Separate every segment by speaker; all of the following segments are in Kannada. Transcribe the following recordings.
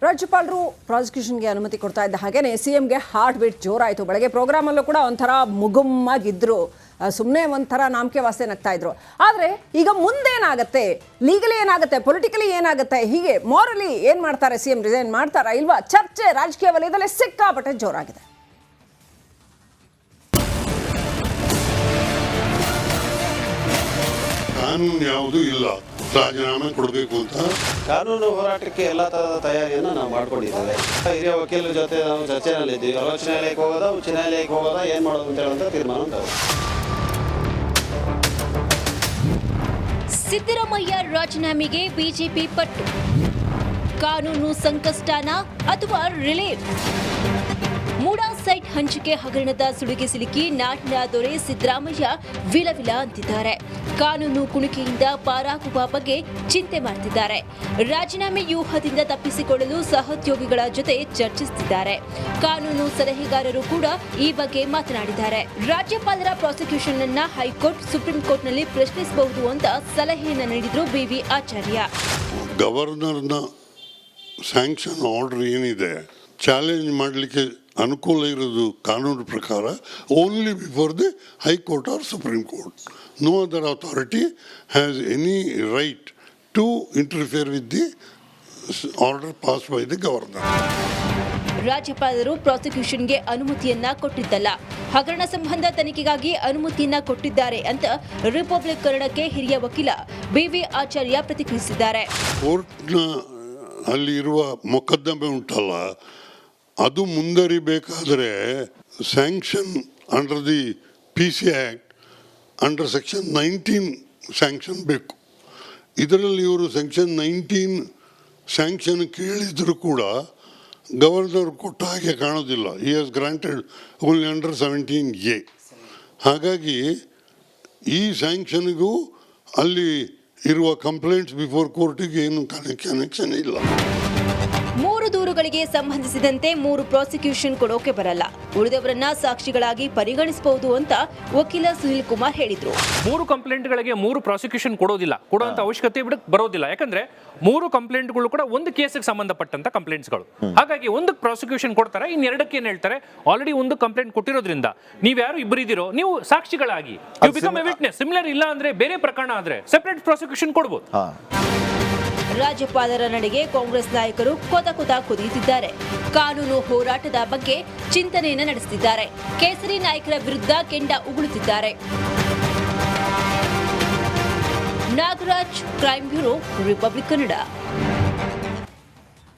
Speaker 1: ರಾಜ್ಯಪಾಲರು ಪ್ರಾಸಿಕ್ಯೂಷನ್ಗೆ ಅನುಮತಿ ಕೊಡ್ತಾ ಇದ್ದ ಹಾಗೇನೆ ಸಿಎಂಗೆ ಹಾರ್ಟ್ ಬೀಟ್ ಜೋರಾಯಿತು. ಬೆಳಗ್ಗೆ ಪ್ರೋಗ್ರಾಮಲ್ಲೂ ಕೂಡ ಒಂಥರ ಮುಗುಮ್ಮಾಗಿದ್ರು, ಸುಮ್ಮನೆ ಒಂಥರ ನಾಮಕೆ ವಾಸೆ ನಗ್ತಾ ಇದ್ರು. ಆದರೆ ಈಗ ಮುಂದೇನಾಗತ್ತೆ, ಲೀಗಲಿ ಏನಾಗುತ್ತೆ, ಪೊಲಿಟಿಕಲಿ ಏನಾಗುತ್ತೆ, ಹೀಗೆ ಮಾರಲಿ ಏನು ಮಾಡ್ತಾರೆ, ಸಿಎಂ ರಿಸೈನ್ ಮಾಡ್ತಾರಾ ಇಲ್ವಾ, ಚರ್ಚೆ ರಾಜಕೀಯ ವಲಯದಲ್ಲೇ ಸಿಕ್ಕಾಪಟ್ಟೆ ಜೋರಾಗಿದೆ.
Speaker 2: ಕಾನೂನು ಯಾವುದೂ ಇಲ್ಲ, ರಾಜೀನಾಮೆ ಕೊಡಬೇಕು ಅಂತ
Speaker 3: ಕಾನೂನು ಹೋರಾಟಕ್ಕೆ ಎಲ್ಲ ತರಹದ ತಯಾರಿಯನ್ನು ನಾವು ಮಾಡ್ಕೊಂಡಿದ್ದೇವೆ. ಹಿರಿಯ ವಕೀಲರ ಜೊತೆ ನಾವು ಚರ್ಚೆನಲ್ಲಿದ್ದೀವಿ. ಸರ್ವೋಚ್ಚ ನ್ಯಾಯಾಲಯಕ್ಕೆ ಹೋಗೋದಾ, ಉಚ್ಚ ನ್ಯಾಯಾಲಯಕ್ಕೆ ಹೋಗೋದಾ, ಏನು ಮಾಡೋದು ಅಂತ ಹೇಳುವಂಥ ತೀರ್ಮಾನ ಉಂಟಾಗಿದೆ.
Speaker 4: ಸಿದ್ದರಾಮಯ್ಯ ರಾಜೀನಾಮೆಗೆ ಬಿಜೆಪಿ ಪಟ್ಟು, ಕಾನೂನು ಸಂಕಷ್ಟನ ಅಥವಾ ರಿಲೀಫ್? ಮೂಡಾ ಸೈಟ್ ಹಂಚಿಕೆ ಹಗರಣದ ಸುಳಿಗೆ ಸಿಲುಕಿ ನಾಡಿನ ದೊರೆ ಸಿದ್ದರಾಮಯ್ಯ ವಿಲವಿಲ ಅಂತಿದ್ದಾರೆ. ಕಾನೂನು ಕುಣಿಕೆಯಿಂದ ಪಾರಾಗುವ ಬಗ್ಗೆ ಚಿಂತೆ ಮಾಡ್ತಿದ್ದಾರೆ. ರಾಜೀನಾಮೆ ವ್ಯೂಹದಿಂದ ತಪ್ಪಿಸಿಕೊಳ್ಳಲು ಸಹೋದ್ಯೋಗಿಗಳ ಜೊತೆ ಚರ್ಚಿಸುತ್ತಿದ್ದಾರೆ. ಕಾನೂನು ಸಲಹೆಗಾರರು ಕೂಡ ಈ ಬಗ್ಗೆ ಮಾತನಾಡಿದ್ದಾರೆ. ರಾಜ್ಯಪಾಲರ ಪ್ರಾಸಿಕ್ಯೂಷನ್ ಅನ್ನ ಹೈಕೋರ್ಟ್, ಸುಪ್ರೀಂ ಕೋರ್ಟ್ನಲ್ಲಿ ಪ್ರಶ್ನಿಸಬಹುದು ಅಂತ ಸಲಹೆಯನ್ನ ನೀಡಿದ್ರು ಬಿವಿ ಆಚಾರ್ಯ.
Speaker 2: ಗವರ್ನರ್ನ ಸ್ಯಾಂಕ್ಷನ್ ಆರ್ಡರ್ ಏನಿದೆ ಚಾಲೆಂಜ್ ಮಾಡಲಿಕ್ಕೆ ಅನುಕೂಲ ಇರೋದು ಕಾನೂನು ಪ್ರಕಾರ only before the High Court or Supreme Court. No other authority has any right to interfere with the order pass by the governor.
Speaker 4: ರಾಜ್ಯಪಾಲರು ಪ್ರಾಸಿಕ್ಯೂಷನ್ಗೆ ಅನುಮತಿಯನ್ನ ಕೊಟ್ಟಿದ್ದಲ್ಲ, ಹಗರಣ ಸಂಬಂಧ ತನಿಖೆಗಾಗಿ ಅನುಮತಿಯನ್ನ ಕೊಟ್ಟಿದ್ದಾರೆ ಅಂತ ರಿಪಬ್ಲಿಕ್ ಕನ್ನಡಕ್ಕೆ ಹಿರಿಯ ವಕೀಲ ಬಿವಿ ಆಚಾರ್ಯ ಪ್ರತಿಕ್ರಿಯಿಸಿದ್ದಾರೆ.
Speaker 2: ಕೋರ್ಟ್ನ ಅಲ್ಲಿ ಇರುವ ಮೊಕದ್ದಮೆ ಉಂಟಲ್ಲ, ಅದು ಮುಂದರಿಬೇಕಾದರೆ sanction under the PC act under section 19 sanction ಬೇಕು. ಇದರಲ್ಲಿ ಇವರು ಸೆಕ್ಷನ್ 19 ಸ್ಯಾಂಕ್ಷನ್ ಕೇಳಿದರೂ ಕೂಡ ಗವರ್ನರ್ ಕೊಟ್ಟ ಹಾಗೆ ಕಾಣೋದಿಲ್ಲ. He has granted only under 17A. ಹಾಗಾಗಿ ಈ ಸ್ಯಾಂಕ್ಷನ್ಗೂ ಅಲ್ಲಿ ಇರುವ ಕಂಪ್ಲೇಂಟ್ಸ್ ಬಿಫೋರ್ ಕೋರ್ಟಿಗೆ ಏನು ಕನೆಕ್ಷನ್ ಇಲ್ಲ.
Speaker 4: 3 ದೂರುಗಳಿಗೆ ಸಂಬಂಧಿಸಿದಂತೆ 3 ಪ್ರಾಸಿಕ್ಯೂಷನ್ ಕೊಡೋಕೆ ಬರಲ್ಲ, ಉಳಿದವರನ್ನ ಸಾಕ್ಷಿಗಳಾಗಿ ಪರಿಗಣಿಸಬಹುದು ಅಂತ ವಕೀಲ ಸುನಿಲ್ ಕುಮಾರ್ ಹೇಳಿದ್ರು.
Speaker 5: 3 ಕಂಪ್ಲೇಂಟ್ಗಳಿಗೆ 3 ಪ್ರಾಸಿಕ್ಯೂಷನ್ ಕೊಡುವಂತ ಅವಶ್ಯಕತೆ ಬರೋದಿಲ್ಲ. ಯಾಕಂದ್ರೆ 3 ಕಂಪ್ಲೇಂಟ್ಗಳು ಕೂಡ ಒಂದು ಕೇಸಿಗೆ ಸಂಬಂಧಪಟ್ಟಂತ ಕಂಪ್ಲೇಂಟ್ಸ್ಗಳು. ಹಾಗಾಗಿ ಒಂದು ಪ್ರಾಸಿಕ್ಯೂಷನ್ ಕೊಡ್ತಾರೆ, ಇನ್ನೆರಡಕ್ಕೆ ಏನ್ ಹೇಳ್ತಾರೆ, ಆಲ್ರೆಡಿ ಒಂದು ಕಂಪ್ಲೇಂಟ್ ಕೊಟ್ಟಿರೋದ್ರಿಂದ ನೀವ್ಯಾರು ಇಬ್ಬರಿದ್ದೀರೋ ನೀವು ಸಾಕ್ಷಿಗಳಾಗಿ you become a witness. Similar ಇಲ್ಲ ಅಂದ್ರೆ ಬೇರೆ ಪ್ರಕರಣ ಆದ್ರೆ ಸೆಪರೇಟ್ ಪ್ರಾಸಿಕ್ಯೂಷನ್ ಕೊಡಬಹುದು.
Speaker 4: ರಾಜ್ಯಪಾಲರ ನಡೆಗೆ ಕಾಂಗ್ರೆಸ್ ನಾಯಕರು ಕೊತ ಕುದಿಯುತ್ತಿದ್ದಾರೆ. ಕಾನೂನು ಹೋರಾಟದ ಬಗ್ಗೆ ಚಿಂತನೆಯನ್ನು ನಡೆಸುತ್ತಿದ್ದಾರೆ. ಕೇಸರಿ ನಾಯಕರ ವಿರುದ್ಧ ಕೆಂಡ ಉಗುಳುತ್ತಿದ್ದಾರೆ. Nagaraj, crime bureau, republic Kannada.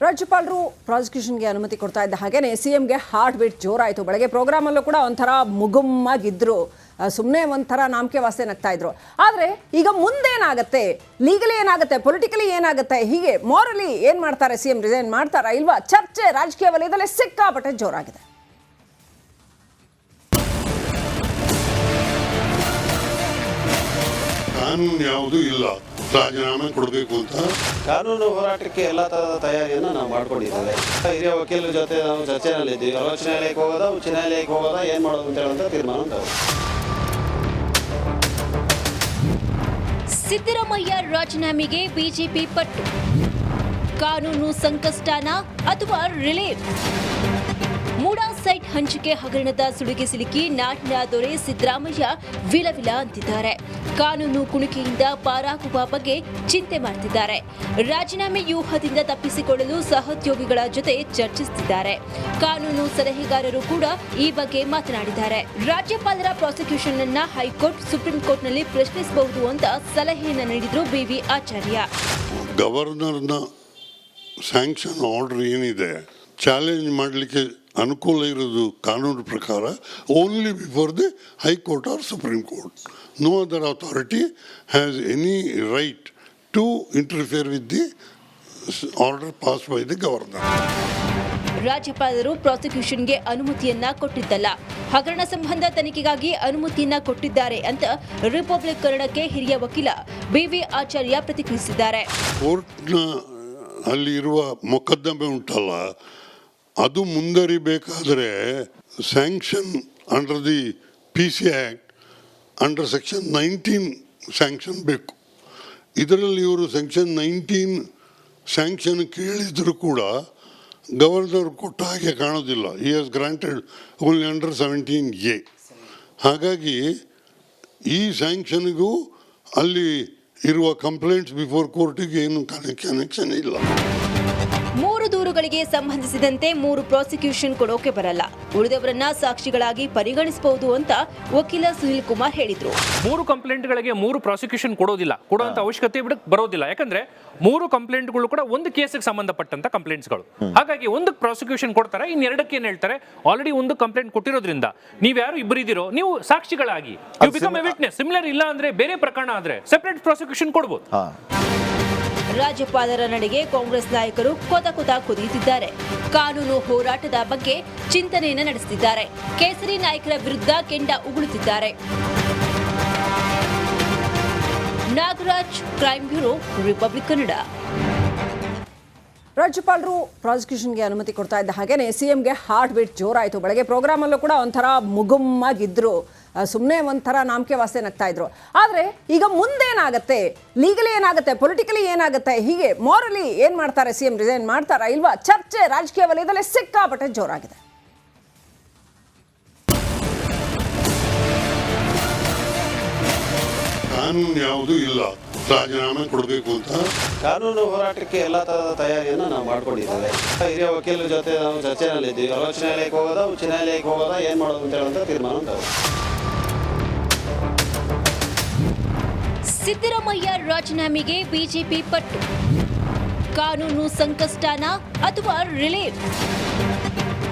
Speaker 1: ರಾಜ್ಯಪಾಲರು ಪ್ರಾಸಿಕ್ಯೂಷನ್ಗೆ ಅನುಮತಿ ಕೊಡ್ತಾ ಇದ್ದ ಹಾಗೇನೆ ಸಿಎಂಗೆ ಹಾರ್ಟ್ ಬೀಟ್ ಜೋರಾಯಿತು. ಬೆಳಗ್ಗೆ ಪ್ರೋಗ್ರಾಮಲ್ಲೂ ಕೂಡ ಒಂಥರ ಮುಗುಮ್ಮಾಗಿದ್ರು, ಸುಮ್ಮನೆ ಒಂಥರ ನಾಮಕೆ ವಾಸೆ ನಗ್ತಾ ಇದ್ರು. ಆದರೆ ಈಗ ಮುಂದೇನಾಗತ್ತೆ, ಲೀಗಲಿ ಏನಾಗುತ್ತೆ, ಪೊಲಿಟಿಕಲಿ ಏನಾಗುತ್ತೆ, ಹೀಗೆ ಮಾರಲಿ ಏನು ಮಾಡ್ತಾರೆ, ಸಿಎಂ ರಿಸೈನ್ ಮಾಡ್ತಾರಾ ಇಲ್ವಾ, ಚರ್ಚೆ ರಾಜಕೀಯ ವಲಯದಲ್ಲೇ ಸಿಕ್ಕಾಪಟ್ಟೆ ಜೋರಾಗಿದೆ.
Speaker 2: ಕಾನೂನು ಯಾವುದೂ ಇಲ್ಲ, ರಾಜೀನಾಮೆ ಕೊಡಬೇಕು ಅಂತ
Speaker 3: ಕಾನೂನು ಹೋರಾಟಕ್ಕೆ ಎಲ್ಲ ತರಹದ ತಯಾರಿಯನ್ನು ನಾವು ಮಾಡ್ಕೊಂಡಿದ್ದೇವೆ. ಹಿರಿಯ ವಕೀಲರ ಜೊತೆ ನಾವು ಚರ್ಚೆನಲ್ಲಿದ್ದೀವಿ. ಸರ್ವೋಚ್ಚ ನ್ಯಾಯಾಲಯಕ್ಕೆ ಹೋಗೋದಾ, ಉಚ್ಚ ನ್ಯಾಯಾಲಯಕ್ಕೆ ಹೋಗೋದಾ, ಏನು ಮಾಡೋದು ಅಂತ ಹೇಳುವಂಥ ತೀರ್ಮಾನ ಉಂಟಾಗಿದೆ.
Speaker 4: ಸಿದ್ದರಾಮಯ್ಯ ರಾಜೀನಾಮೆಗೆ ಬಿಜೆಪಿ ಪಟ್ಟು, ಕಾನೂನು ಸಂಕಷ್ಟನ ಅಥವಾ ರಿಲೀಫ್? ಮೂಡಾ ಸೈಟ್ ಹಂಚಿಕೆ ಹಗರಣದ ಸುಳಿಗೆ ಸಿಲುಕಿ ನಾಡಿನ ದೊರೆ ಸಿದ್ದರಾಮಯ್ಯ ವಿಲವಿಲ ಅಂತಿದ್ದಾರೆ. ಕಾನೂನು ಕುಣಿಕೆಯಿಂದ ಪಾರಾಗುವ ಬಗ್ಗೆ ಚಿಂತೆ ಮಾಡ್ತಿದ್ದಾರೆ. ರಾಜೀನಾಮೆ ವ್ಯೂಹದಿಂದ ತಪ್ಪಿಸಿಕೊಳ್ಳಲು ಸಹೋದ್ಯೋಗಿಗಳ ಜೊತೆ ಚರ್ಚಿಸುತ್ತಿದ್ದಾರೆ. ಕಾನೂನು ಸಲಹೆಗಾರರು ಕೂಡ ಈ ಬಗ್ಗೆ ಮಾತನಾಡಿದ್ದಾರೆ. ರಾಜ್ಯಪಾಲರ ಪ್ರಾಸಿಕ್ಯೂಷನ್ ಅನ್ನ ಹೈಕೋರ್ಟ್, ಸುಪ್ರೀಂ ಕೋರ್ಟ್ನಲ್ಲಿ ಪ್ರಶ್ನಿಸಬಹುದು ಅಂತ ಸಲಹೆಯನ್ನ ನೀಡಿದ್ರು ಬಿವಿ ಆಚಾರ್ಯ.
Speaker 2: ಗವರ್ನರ್ನ ಸ್ಯಾಂಕ್ಷನ್ ಆರ್ಡರ್ ಏನಿದೆ ಚಾಲೆಂಜ್ ಮಾಡಲಿಕ್ಕೆ ಅನುಕೂಲ ಇರೋದು ಕಾನೂನು ಪ್ರಕಾರ only before the High Court or Supreme Court. No other authority has any right to interfere with the order pass by the governor.
Speaker 4: ರಾಜ್ಯಪಾಲರು ಪ್ರಾಸಿಕ್ಯೂಷನ್ಗೆ ಅನುಮತಿಯನ್ನ ಕೊಟ್ಟಿದ್ದಲ್ಲ, ಹಗರಣ ಸಂಬಂಧ ತನಿಖೆಗಾಗಿ ಅನುಮತಿಯನ್ನ ಕೊಟ್ಟಿದ್ದಾರೆ ಅಂತ ರಿಪಬ್ಲಿಕ್ ಕನ್ನಡಕ್ಕೆ ಹಿರಿಯ ವಕೀಲ ಬಿವಿ ಆಚಾರ್ಯ ಪ್ರತಿಕ್ರಿಯಿಸಿದ್ದಾರೆ.
Speaker 2: ಕೋರ್ಟ್ನ ಅಲ್ಲಿ ಇರುವ ಮೊಕದ್ದಮೆ ಉಂಟಲ್ಲ, ಅದು ಮುಂದರಿಬೇಕಾದರೆ sanction under the PC act under section 19 sanction ಬೇಕು. ಇದರಲ್ಲಿ ಇವರು ಸೆಕ್ಷನ್ 19 ಸ್ಯಾಂಕ್ಷನ್ ಕೇಳಿದರೂ ಕೂಡ ಗವರ್ನರ್ ಕೊಟ್ಟ ಹಾಗೆ ಕಾಣೋದಿಲ್ಲ. ಈ has granted only under 17A. ಹಾಗಾಗಿ ಈ ಸ್ಯಾಂಕ್ಷನ್ಗೂ ಅಲ್ಲಿ ಇರುವ ಕಂಪ್ಲೇಂಟ್ಸ್ ಬಿಫೋರ್ ಕೋರ್ಟಿಗೆ ಏನು ಕನೆಕ್ಷನ್ ಇಲ್ಲ.
Speaker 4: 3 ದೂರುಗಳಿಗೆ ಸಂಬಂಧಿಸಿದಂತೆ 3 ಪ್ರಾಸಿಕ್ಯೂಷನ್ ಕೊಡೋಕೆ ಬರಲ್ಲ, ಉಳಿದವರನ್ನ ಸಾಕ್ಷಿಗಳಾಗಿ ಪರಿಗಣಿಸಬಹುದು ಅಂತ ವಕೀಲ ಸುನಿಲ್ ಕುಮಾರ್ ಹೇಳಿದ್ರು.
Speaker 5: 3 ಕಂಪ್ಲೇಂಟ್ಗಳಿಗೆ 3 ಪ್ರಾಸಿಕ್ಯೂಷನ್ ಕೊಡೋದಿಲ್ಲ, ಕೊಡುವಂತ ಅವಶ್ಯಕತೆ ಬರೋದಿಲ್ಲ. ಯಾಕಂದ್ರೆ 3 ಕಂಪ್ಲೇಂಟ್ಗಳು ಕೂಡ ಒಂದು ಕೇಸಿಗೆ ಸಂಬಂಧಪಟ್ಟಂತ ಕಂಪ್ಲೇಂಟ್ಸ್ಗಳು. ಹಾಗಾಗಿ ಒಂದು ಪ್ರಾಸಿಕ್ಯೂಷನ್ ಕೊಡ್ತಾರೆ, ಇನ್ನೆರಡಕ್ಕೆ ಏನ್ ಹೇಳ್ತಾರೆ, ಆಲ್ರೆಡಿ ಒಂದು ಕಂಪ್ಲೇಂಟ್ ಕೊಟ್ಟಿರೋದ್ರಿಂದ ನೀವ್ಯಾರು ಇಬ್ಬರಿದ್ದೀರೋ ನೀವು ಸಾಕ್ಷಿಗಳಾಗಿ you become a witness. Similar ಇಲ್ಲ ಅಂದ್ರೆ ಬೇರೆ ಪ್ರಕರಣ ಆದ್ರೆ ಸೆಪರೇಟ್ ಪ್ರಾಸಿಕ್ಯೂಷನ್ ಕೊಡಬಹುದು.
Speaker 4: ರಾಜ್ಯಪಾಲರ ನಡೆಗೆ ಕಾಂಗ್ರೆಸ್ ನಾಯಕರು ಕೊತ ಕುದಿಯುತ್ತಿದ್ದಾರೆ. ಕಾನೂನು ಹೋರಾಟದ ಬಗ್ಗೆ ಚಿಂತನೆಯನ್ನು ನಡೆಸುತ್ತಿದ್ದಾರೆ. ಕೇಸರಿ ನಾಯಕರ ವಿರುದ್ಧ ಕೆಂಡ ಉಗುಳುತ್ತಿದ್ದಾರೆ. Nagaraj, crime bureau, republic Kannada.
Speaker 1: ರಾಜ್ಯಪಾಲರು ಪ್ರಾಸಿಕ್ಯೂಷನ್ಗೆ ಅನುಮತಿ ಕೊಡ್ತಾ ಇದ್ದ ಹಾಗೇನೆ ಸಿಎಂಗೆ ಹಾರ್ಟ್ ಬೀಟ್ ಜೋರಾಯಿತು. ಬೆಳಗ್ಗೆ ಪ್ರೋಗ್ರಾಮಲ್ಲೂ ಕೂಡ ಒಂಥರ ಮುಗುಮ್ಮಾಗಿದ್ರು, ಸುಮ್ಮನೆ ಒಂಥರ ನಾಮಕೆ ವಾಸೆ ನಗ್ತಾ ಇದ್ರು. ಆದರೆ ಈಗ ಮುಂದೇನಾಗತ್ತೆ, ಲೀಗಲಿ ಏನಾಗುತ್ತೆ, ಪೊಲಿಟಿಕಲಿ ಏನಾಗುತ್ತೆ, ಹೀಗೆ ಮಾರಲಿ ಏನು ಮಾಡ್ತಾರೆ, ಸಿಎಂ ರಿಸೈನ್ ಮಾಡ್ತಾರಾ ಇಲ್ವಾ, ಚರ್ಚೆ ರಾಜಕೀಯ ವಲಯದಲ್ಲಿ ಸಿಕ್ಕಾಪಟ್ಟೆ ಜೋರಾಗಿದೆ.
Speaker 2: ಕಾನೂನು ಯಾವುದೂ ಇಲ್ಲ ರಾಜೀನಾಮೆ ಕೊಡಬೇಕು ಅಂತ.
Speaker 3: ಕಾನೂನು ಹೋರಾಟಕ್ಕೆ ಎಲ್ಲ ತರಹದ ತಯಾರಿಯನ್ನು ನಾವು ಮಾಡ್ಕೊಂಡಿದ್ದೇವೆ. ಹಿರಿಯ ವಕೀಲರ ಜೊತೆ ನಾವು ಚರ್ಚೆನಲ್ಲಿದ್ದೀವಿ. ಸರ್ವೋಚ್ಚ ನ್ಯಾಯಾಲಯಕ್ಕೆ ಹೋಗೋದಾ, ಉಚ್ಚ ನ್ಯಾಯಾಲಯಕ್ಕೆ ಹೋಗೋದಾ, ಏನು ಮಾಡೋದು ಅಂತ ಹೇಳುವಂಥ ತೀರ್ಮಾನ ಉಂಟಾಗುತ್ತೆ.
Speaker 4: ಸಿದ್ದರಾಮಯ್ಯ ರಾಜೀನಾಮೆಗೆ ಬಿಜೆಪಿ ಪಟ್ಟು. ಕಾನೂನು ಸಂಕಷ್ಟನ ಅಥವಾ ರಿಲೀಫ್?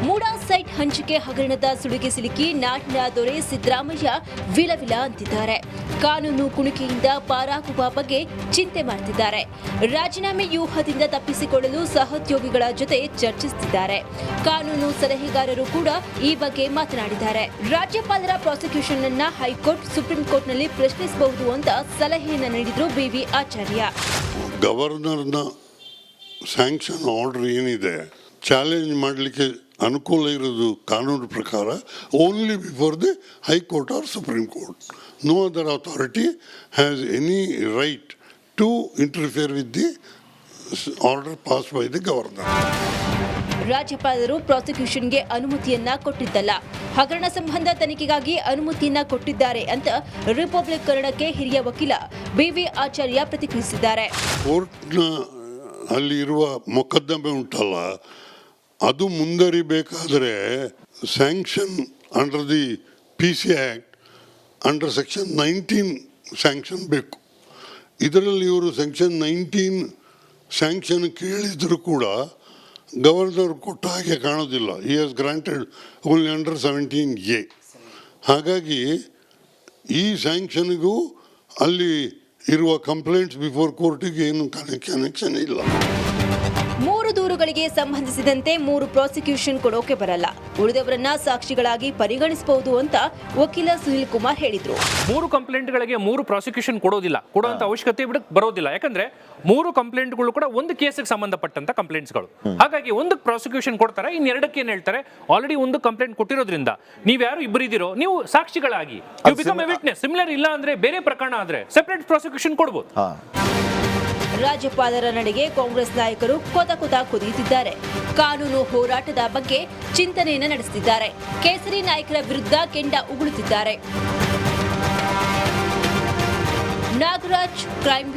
Speaker 4: ಮೂಡಾ ಸೈಟ್ ಹಂಚಿಕೆ ಹಗರಣದ ಸುಳಿಗೆ ಸಿಲುಕಿ ನಾಡಿನ ದೊರೆ ಸಿದ್ದರಾಮಯ್ಯ ವಿಲವಿಲ ಅಂತಿದ್ದಾರೆ. ಕಾನೂನು ಕುಣಿಕೆಯಿಂದ ಪಾರಾಗುವ ಬಗ್ಗೆ ಚಿಂತೆ ಮಾಡ್ತಿದ್ದಾರೆ. ರಾಜೀನಾಮೆ ವ್ಯೂಹದಿಂದ ತಪ್ಪಿಸಿಕೊಳ್ಳಲು ಸಹೋದ್ಯೋಗಿಗಳ ಜೊತೆ ಚರ್ಚಿಸುತ್ತಿದ್ದಾರೆ. ಕಾನೂನು ಸಲಹೆಗಾರರು ಕೂಡ ಈ ಬಗ್ಗೆ ಮಾತನಾಡಿದ್ದಾರೆ. ರಾಜ್ಯಪಾಲರ ಪ್ರಾಸಿಕ್ಯೂಷನ್ ಅನ್ನ ಹೈಕೋರ್ಟ್, ಸುಪ್ರೀಂ ಕೋರ್ಟ್ನಲ್ಲಿ ಪ್ರಶ್ನಿಸಬಹುದು ಅಂತ ಸಲಹೆಯನ್ನ ನೀಡಿದ್ರು BV ಆಚಾರ್ಯ.
Speaker 2: ಗವರ್ನರ್ನ ಸ್ಯಾಂಕ್ಷನ್ ಆರ್ಡರ್ ಏನಿದೆ ಚಾಲೆಂಜ್ ಮಾಡಲಿಕ್ಕೆ ಅನುಕೂಲ ಇರೋದು ಕಾನೂನು ಪ್ರಕಾರ only before the High Court or Supreme Court. No other authority has any right to interfere with the order pass by the governor.
Speaker 4: ರಾಜ್ಯಪಾಲರು ಪ್ರಾಸಿಕ್ಯೂಷನ್ಗೆ ಅನುಮತಿಯನ್ನ ಕೊಟ್ಟಿದ್ದಲ್ಲ, ಹಗರಣ ಸಂಬಂಧ ತನಿಖೆಗಾಗಿ ಅನುಮತಿಯನ್ನ ಕೊಟ್ಟಿದ್ದಾರೆ ಅಂತ ರಿಪಬ್ಲಿಕ್ ಕನ್ನಡಕ್ಕೆ ಹಿರಿಯ ವಕೀಲ BV ಆಚಾರ್ಯ ಪ್ರತಿಕ್ರಿಯಿಸಿದ್ದಾರೆ.
Speaker 2: ಕೋರ್ಟ್ನ ಅಲ್ಲಿ ಇರುವ ಮೊಕದ್ದಮೆ ಉಂಟಲ್ಲ, ಅದು ಮುಂದರಿಬೇಕಾದರೆ sanction under the PC act under section 19 sanction ಬೇಕು. ಇದರಲ್ಲಿ ಇವರು ಸೆಕ್ಷನ್ 19 ಸ್ಯಾಂಕ್ಷನ್ ಕೇಳಿದರೂ ಕೂಡ ಗವರ್ನರ್ ಕೊಟ್ಟ ಹಾಗೆ ಕಾಣೋದಿಲ್ಲ. ಈ has granted only under 17A. ಹಾಗಾಗಿ ಈ ಸ್ಯಾಂಕ್ಷನ್ಗೂ ಅಲ್ಲಿ ಇರುವ ಕಂಪ್ಲೇಂಟ್ಸ್ ಬಿಫೋರ್ ಕೋರ್ಟಿಗೆ ಏನು ಕನೆಕ್ಷನ್ ಇಲ್ಲ.
Speaker 4: 3 ದೂರುಗಳಿಗೆ ಸಂಬಂಧಿಸಿದಂತೆ 3 ಪ್ರಾಸಿಕ್ಯೂಷನ್ ಕೊಡೋಕೆ ಬರಲ್ಲ, ಉಳಿದವರನ್ನ ಸಾಕ್ಷಿಗಳಾಗಿ ಪರಿಗಣಿಸಬಹುದು ಅಂತ ವಕೀಲ ಸುನಿಲ್ ಕುಮಾರ್ ಹೇಳಿದ್ರು.
Speaker 5: 3 ಕಂಪ್ಲೇಂಟ್ಗಳಿಗೆ 3 ಪ್ರಾಸಿಕ್ಯೂಷನ್ ಕೊಡೋದಿಲ್ಲ, ಕೊಡುವಂತ ಅವಶ್ಯಕತೆ ಬರೋದಿಲ್ಲ. ಯಾಕಂದ್ರೆ 3 ಕಂಪ್ಲೇಂಟ್ಗಳು ಕೂಡ ಒಂದು ಕೇಸಿಗೆ ಸಂಬಂಧಪಟ್ಟಂತ ಕಂಪ್ಲೇಂಟ್ಸ್ಗಳು. ಹಾಗಾಗಿ ಒಂದು ಪ್ರಾಸಿಕ್ಯೂಷನ್ ಕೊಡ್ತಾರೆ, ಇನ್ನೆರಡಕ್ಕೆ ಏನ್ ಹೇಳ್ತಾರೆ, ಆಲ್ರೆಡಿ ಒಂದು ಕಂಪ್ಲೇಂಟ್ ಕೊಟ್ಟಿರೋದ್ರಿಂದ ನೀವ್ಯಾರು ಇಬ್ಬರಿದ್ದೀರೋ ನೀವು ಸಾಕ್ಷಿಗಳಾಗಿ you become a witness. Similar ಇಲ್ಲ ಅಂದ್ರೆ ಬೇರೆ ಪ್ರಕರಣ ಆದ್ರೆ ಸೆಪರೇಟ್ ಪ್ರಾಸಿಕ್ಯೂಷನ್ ಕೊಡಬಹುದು.
Speaker 4: ರಾಜ್ಯಪಾಲರ ನಡೆಗೆ ಕಾಂಗ್ರೆಸ್ ನಾಯಕರು ಕೊತ ಕುದಿಯುತ್ತಿದ್ದಾರೆ. ಕಾನೂನು ಹೋರಾಟದ ಬಗ್ಗೆ ಚಿಂತನೆಯನ್ನು ನಡೆಸುತ್ತಿದ್ದಾರೆ. ಕೇಸರಿ ನಾಯಕರ ವಿರುದ್ಧ ಕೆಂಡ ಉಗುಳುತ್ತಿದ್ದಾರೆ. ನಾಗರಾಜ್, ಕ್ರೈಮ್